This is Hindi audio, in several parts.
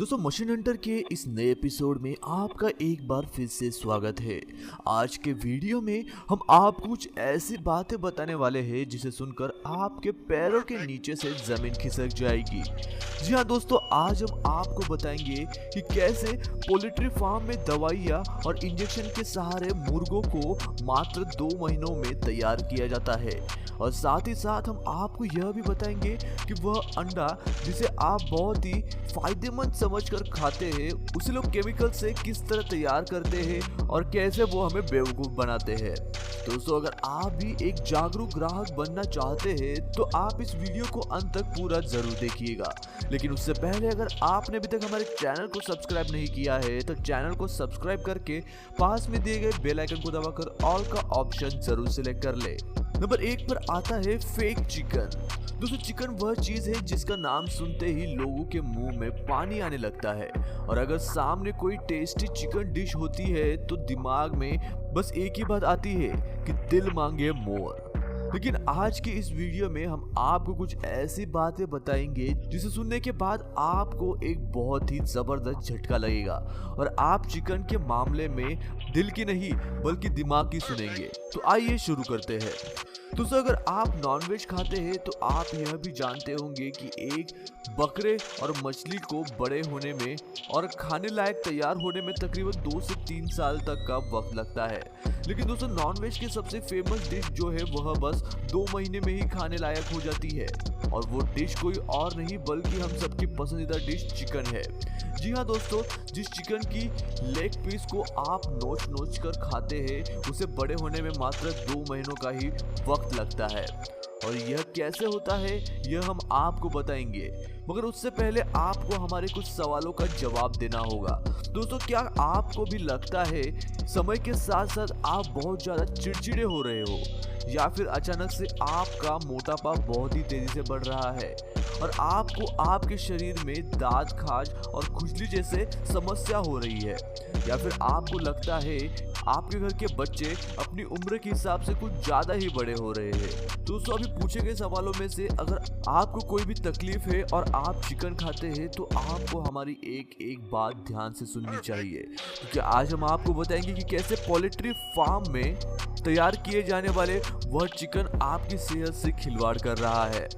दोस्तों मशीन हंटर के इस नए एपिसोड में आपका एक बार फिर से स्वागत है। आज के वीडियो में हम आपको कुछ ऐसी बातें बताने वाले हैं जिसे सुनकर आपके पैरों के नीचे से जमीन खिसक जाएगी। जी हाँ दोस्तों, आज हम आपको बताएंगे कि कैसे पोल्ट्री फार्म में दवाइयाँ और इंजेक्शन के सहारे मुर्गों को मात्र 2 महीनों में तैयार किया जाता है। और साथ ही साथ हम आपको यह भी बताएंगे कि वह अंडा जिसे आप बहुत ही फायदेमंद समझकर खाते हैं उसे लोग केमिकल से किस तरह तैयार करते हैं और कैसे वो हमें बेवकूफ़ बनाते हैं। दोस्तों, अगर आप भी एक जागरूक ग्राहक बनना चाहते हैं तो आप इस वीडियो को अंत तक पूरा जरूर देखिएगा। लेकिन उससे पहले अगर आपने अभी तक हमारे चैनल को सब्सक्राइब नहीं किया है तो चैनल को सब्सक्राइब करके पास में दिए गए बेल आइकन को दबाकर ऑल का ऑप्शन जरूर सिलेक्ट कर ले। नंबर 1 पर आता है फेक चिकन। दोस्तों, चिकन वह चीज है जिसका नाम सुनते ही लोगों के मुंह में पानी आने लगता है और अगर सामने कोई टेस्टी चिकन डिश होती है तो दिमाग में बस एक ही बात आती है कि दिल मांगे मोर। लेकिन आज के इस वीडियो में हम आपको कुछ ऐसी बातें बताएंगे जिसे सुनने के बाद आपको एक बहुत ही जबरदस्त झटका लगेगा और आप चिकन के मामले में दिल की नहीं बल्कि दिमाग की सुनेंगे। तो आइए शुरू करते हैं। दोस्तों, अगर आप नॉनवेज खाते हैं तो आप यह भी जानते होंगे कि एक बकरे और मछली को बड़े होने में और खाने लायक तैयार होने में तकरीबन 2 से 3 साल तक का वक्त लगता है। लेकिन दोस्तों, नॉनवेज की सबसे फेमस डिश जो है वह बस 2 महीने में ही खाने लायक हो जाती है और वो डिश कोई और नहीं बल्कि हम सबकी पसंदीदा डिश चिकन है। जी हाँ दोस्तों, जिस चिकन की लेग पीस को आप नोच नोच कर खाते हैं उसे बड़े होने में मात्र 2 महीनों का ही वक्त लगता है। और यह कैसे होता है यह हम आपको बताएंगे, मगर उससे पहले आपको हमारे कुछ सवालों का जवाब देना होगा। दोस्तों, क्या आपको भी लगता है समय के साथ साथ आप बहुत ज़्यादा चिड़चिड़े हो रहे हो या फिर अचानक से आपका मोटापा बहुत ही तेजी से बढ़ रहा है और आपको आपके शरीर में दांत खाज और खुजली जैसे समस्या हो रही है, या फिर आपको लगता है आपके घर के बच्चे अपनी उम्र के हिसाब से कुछ ज़्यादा ही बड़े हो रहे हैं। दोस्तों, अभी पूछे गए सवालों में से अगर आपको कोई भी तकलीफ है और आप चिकन खाते हैं तो आपको हमारी एक एक बात ध्यान से सुननी चाहिए, क्योंकि आज हम आपको बताएंगे कि कैसे पोल्ट्री फार्म में तैयार किए जाने वाले वह चिकन आपकी सेहत से खिलवाड़ कर रहा है।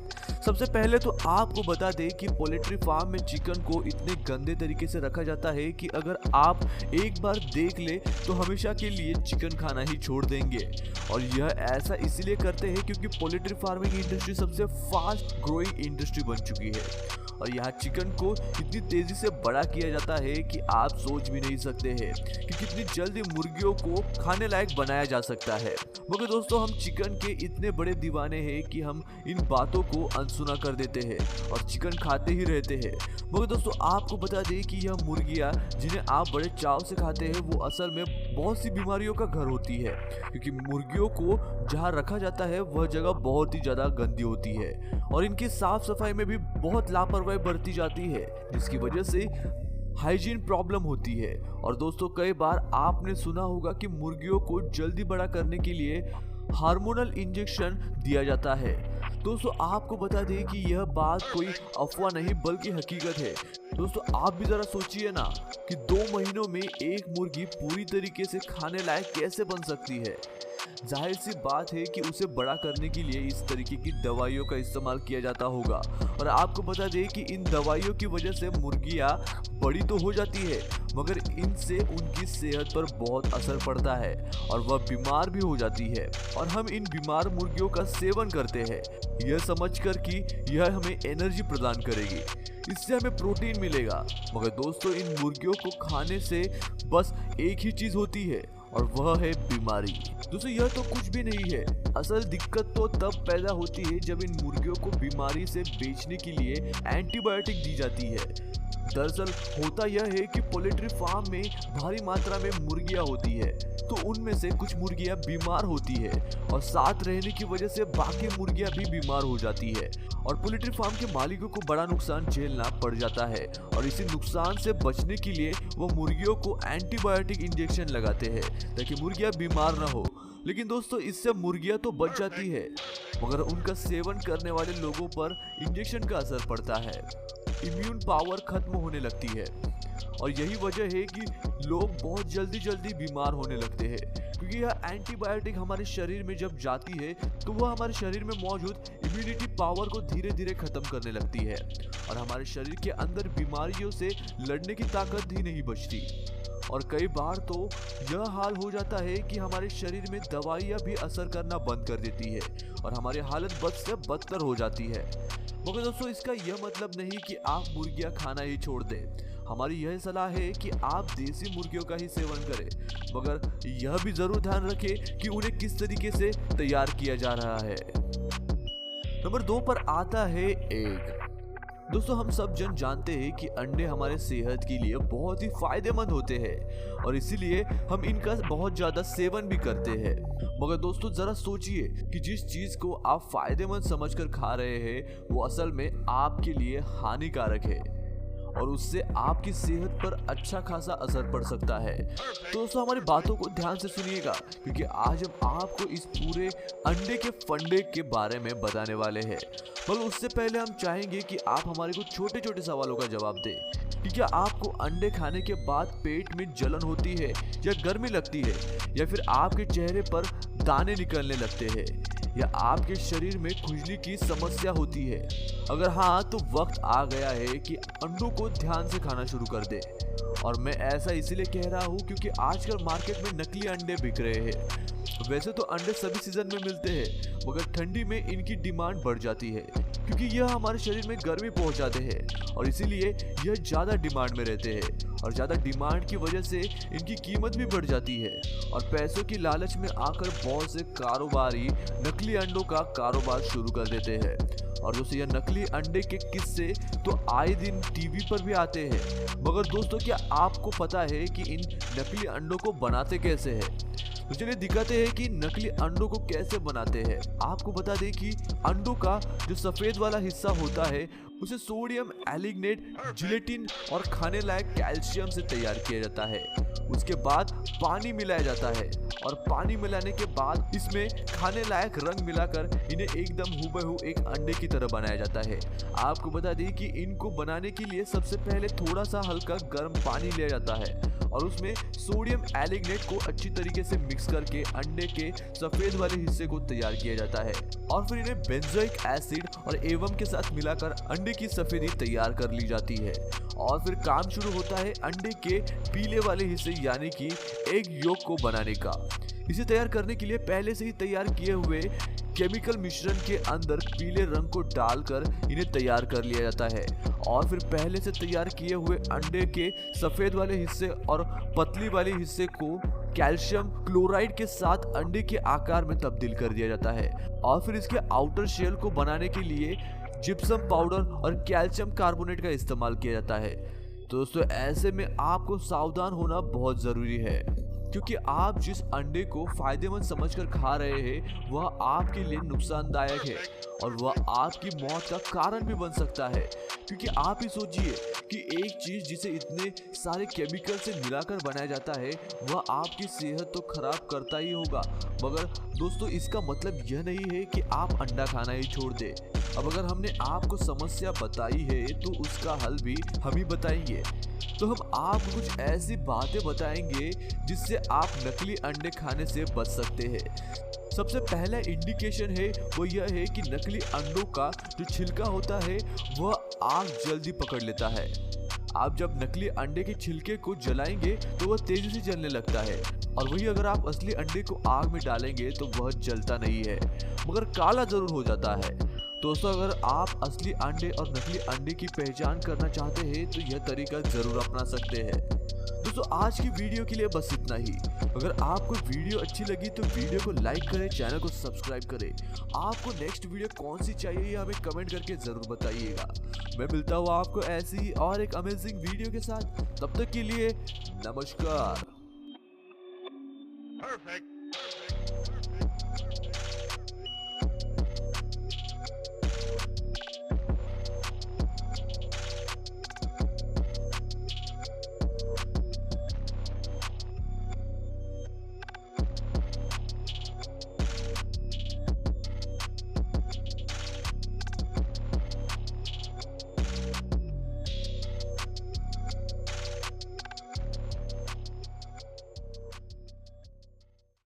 सबसे पहले तो आपको बता दें कि पोल्ट्री फार्म में चिकन को इतने गंदे तरीके से रखा जाता है कि अगर आप एक बार देख ले तो हमेशा के लिए चिकन खाना ही छोड़ देंगे। और यह ऐसा इसलिए करते हैं क्योंकि पोल्ट्री फार्मिंग इंडस्ट्री सबसे फास्ट ग्रोइंग इंडस्ट्री बन चुकी है और यहाँ चिकन को इतनी तेजी से बड़ा किया जाता है कि आप सोच भी नहीं सकते हैं कि कितनी जल्दी मुर्गियों को खाने लायक बनाया जा सकता है। मगर दोस्तों, हम चिकन के इतने बड़े दीवाने हैं कि हम इन बातों को अनसुना कर देते हैं और चिकन खाते ही रहते हैं। मगर दोस्तों, आपको बता दें कि यह मुर्गियाँ जिन्हें आप बड़े चाव से खाते हैं वो असल में बहुत सी बीमारियों का घर होती है, क्योंकि मुर्गियों को जहाँ रखा जाता है वह जगह बहुत ही ज़्यादा गंदी होती है और इनकी साफ सफाई में भी बहुत लापरवाही बरती जाती है, जिसकी वजह से हाइजीन प्रॉब्लम होती है। और दोस्तों, कई बार आपने सुना होगा कि मुर्गियों को जल्दी बड़ा करने के लिए हार्मोनल इंजेक्शन दिया जाता है। दोस्तों, आपको बता दें कि यह बात कोई अफवाह नहीं बल्कि हकीकत है। दोस्तों, आप भी जरा सोचिए ना कि 2 महीनों में एक मुर्गी पूरी तरीके से खाने लायक कैसे बन सकती है। जाहिर सी बात है कि उसे बड़ा करने के लिए इस तरीके की दवाइयों का इस्तेमाल किया जाता होगा और आपको बता दें कि इन दवाइयों की वजह से मुर्गियां बड़ी तो हो जाती है मगर इनसे उनकी सेहत पर बहुत असर पड़ता है और वह बीमार भी हो जाती है। और हम इन बीमार मुर्गियों का सेवन करते हैं यह समझकर कि यह हमें एनर्जी प्रदान करेगी, इससे हमें प्रोटीन मिलेगा। मगर दोस्तों, इन मुर्गियों को खाने से बस एक ही चीज़ होती है और वह है बीमारी। दोस्तों, यह तो कुछ भी नहीं है। असल दिक्कत तो तब पैदा होती है जब इन मुर्गियों को बीमारी से बेचने के लिए एंटीबायोटिक दी जाती है। दरअसल होता यह है कि पोल्ट्री फार्म में भारी मात्रा में मुर्गियां होती है तो उनमें से कुछ मुर्गियां बीमार होती है और साथ रहने की वजह से बाकी मुर्गियां भी बीमार हो जाती है और पोल्ट्री फार्म के मालिकों को बड़ा नुकसान झेलना पड़ जाता है और इसी नुकसान से बचने के लिए वो मुर्गियों को एंटीबायोटिक इंजेक्शन लगाते हैं ताकि मुर्गियां बीमार न हो। लेकिन दोस्तों, इससे मुर्गियां तो बच जाती है मगर उनका सेवन करने वाले लोगों पर इंजेक्शन का असर पड़ता है। इम्यून पावर खत्म होने लगती है। और यही वजह है कि लोग बहुत जल्दी बीमार होने लगते हैं, क्योंकि यह एंटीबायोटिक हमारे शरीर में जब जाती है तो वह हमारे शरीर में मौजूद इम्यूनिटी पावर को धीरे धीरे खत्म करने लगती है और हमारे शरीर के अंदर बीमारियों से लड़ने की ताकत ही नहीं बचती। और कई बार तो यह हाल हो जाता है कि हमारे शरीर में दवाइयाँ भी असर करना बंद कर देती है और हमारी हालत बद से बदतर हो जाती है। मगर दोस्तों, इसका यह मतलब नहीं कि आप मुर्गियाँ खाना ही छोड़ दें। हमारी यह सलाह है कि आप देसी मुर्गियों का ही सेवन करें, मगर यह भी जरूर ध्यान रखें कि उन्हें किस तरीके से तैयार किया जा रहा है। नंबर 2 पर आता है एग। दोस्तों, हम सब जानते हैं कि अंडे हमारे सेहत के लिए बहुत ही फायदेमंद होते हैं और इसीलिए हम इनका बहुत ज्यादा सेवन भी करते हैं। मगर दोस्तों, जरा सोचिए कि जिस चीज को आप फायदेमंद समझकर खा रहे हैं वो असल में आपके लिए हानिकारक है और उससे आपकी सेहत पर अच्छा खासा असर पड़ सकता है। तो दोस्तों, हमारी बातों को ध्यान से सुनिएगा, क्योंकि आज हम आपको इस पूरे अंडे के फंडे के बारे में बताने वाले हैं। मगर उससे पहले हम चाहेंगे कि आप हमारे को छोटे छोटे सवालों का जवाब दें कि क्या आपको अंडे खाने के बाद पेट में जलन होती है या गर्मी लगती है या फिर आपके चेहरे पर दाने निकलने लगते हैं या आपके शरीर में खुजली की समस्या होती है। अगर हाँ, तो वक्त आ गया है कि अंडों को ध्यान से खाना शुरू कर दे। और मैं ऐसा इसीलिए कह रहा हूँ क्योंकि आजकल मार्केट में नकली अंडे बिक रहे हैं। वैसे तो अंडे सभी सीजन में मिलते हैं, मगर ठंडी में इनकी डिमांड बढ़ जाती है क्योंकि यह हमारे शरीर में गर्मी पहुंचाते हैं और इसीलिए यह ज़्यादा डिमांड में रहते हैं और ज़्यादा डिमांड की वजह से इनकी कीमत भी बढ़ जाती है और पैसों की लालच में आकर बहुत से कारोबारी नकली अंडों का कारोबार शुरू कर देते हैं। और दोस्तों, यह नकली अंडे के किस्से तो आए दिन टीवी पर भी आते हैं, मगर दोस्तों, क्या आपको पता है कि इन नकली अंडों को बनाते कैसे हैं? तो चलिए दिखाते हैं कि नकली अंडों को कैसे बनाते हैं। आपको बता दें कि अंडों का जो सफेद वाला हिस्सा होता है उसे सोडियम एलिग्नेट, जिलेटिन और खाने लायक कैल्शियम से तैयार किया जाता है। उसके बाद पानी मिलाया जाता है और पानी मिलाने के बाद इसमें खाने लायक रंग मिलाकर इन्हें एकदम हूबहू एक अंडे की तरह बनाया जाता है। आपको बता दें कि इनको बनाने के लिए सबसे पहले थोड़ा सा हल्का गर्म पानी लिया जाता है और उसमें सोडियम एलिग्नेट को अच्छी तरीके से मिक्स करके अंडे के सफेद वाले हिस्से को तैयार किया जाता है और फिर इन्हें बेंजोइक एसिड और एवम के साथ मिलाकर अंडे की सफेदी तैयार कर ली जाती है। और फिर काम शुरू होता है अंडे के पीले वाले हिस्से यानी कि एग योक को बनाने का। इसे तैयार करने के लिए पहले से ही तैयार किए हुए केमिकल मिश्रण के अंदर पीले रंग को डालकर इन्हें तैयार कर लिया जाता है और फिर पहले से तैयार किए हुए अंडे के सफेद वाले हिस्से और पतली वाले हिस्से को कैल्शियम क्लोराइड के साथ अंडे के आकार में तब्दील कर दिया जाता है और फिर इसके आउटर शेल को बनाने के लिए जिप्सम पाउडर और कैल्शियम कार्बोनेट का इस्तेमाल किया जाता है। तो दोस्तों, ऐसे में आपको सावधान होना बहुत जरूरी है क्योंकि आप जिस अंडे को फायदेमंद समझकर खा रहे हैं वह आपके लिए नुकसानदायक है और वह आपकी मौत का कारण भी बन सकता है। क्योंकि आप ही सोचिए कि एक चीज जिसे इतने सारे केमिकल से मिलाकर बनाया जाता है वह आपकी सेहत तो खराब करता ही होगा, मगर दोस्तों, इसका मतलब यह नहीं है कि आप अंडा खाना ही छोड़ दें। अब अगर हमने आपको समस्या बताई है तो उसका हल भी हम ही बताएंगे। तो हम आपको कुछ ऐसी बातें बताएंगे जिससे आप नकली अंडे खाने से बच सकते हैं। सबसे पहला इंडिकेशन है वो यह है कि नकली अंडों का जो छिलका होता है वह आग जल्दी पकड़ लेता है। आप जब नकली अंडे के छिलके को जलाएंगे तो वह तेजी से जलने लगता है और वही अगर आप असली अंडे को आग में डालेंगे तो वह जलता नहीं है मगर काला जरूर हो जाता है। दोस्तों, अगर आप असली अंडे और नकली अंडे की पहचान करना चाहते हैं तो यह तरीका जरूर अपना सकते हैं। दोस्तों, आज की वीडियो के लिए बस इतना ही। अगर आपको वीडियो अच्छी लगी तो वीडियो को लाइक करें, चैनल को सब्सक्राइब करें। आपको नेक्स्ट वीडियो कौन सी चाहिए ये हमें कमेंट करके जरूर बताइएगा। मैं मिलता हूँ आपको ऐसी ही और एक अमेजिंग वीडियो के साथ। तब तक के लिए नमस्कार। Perfect.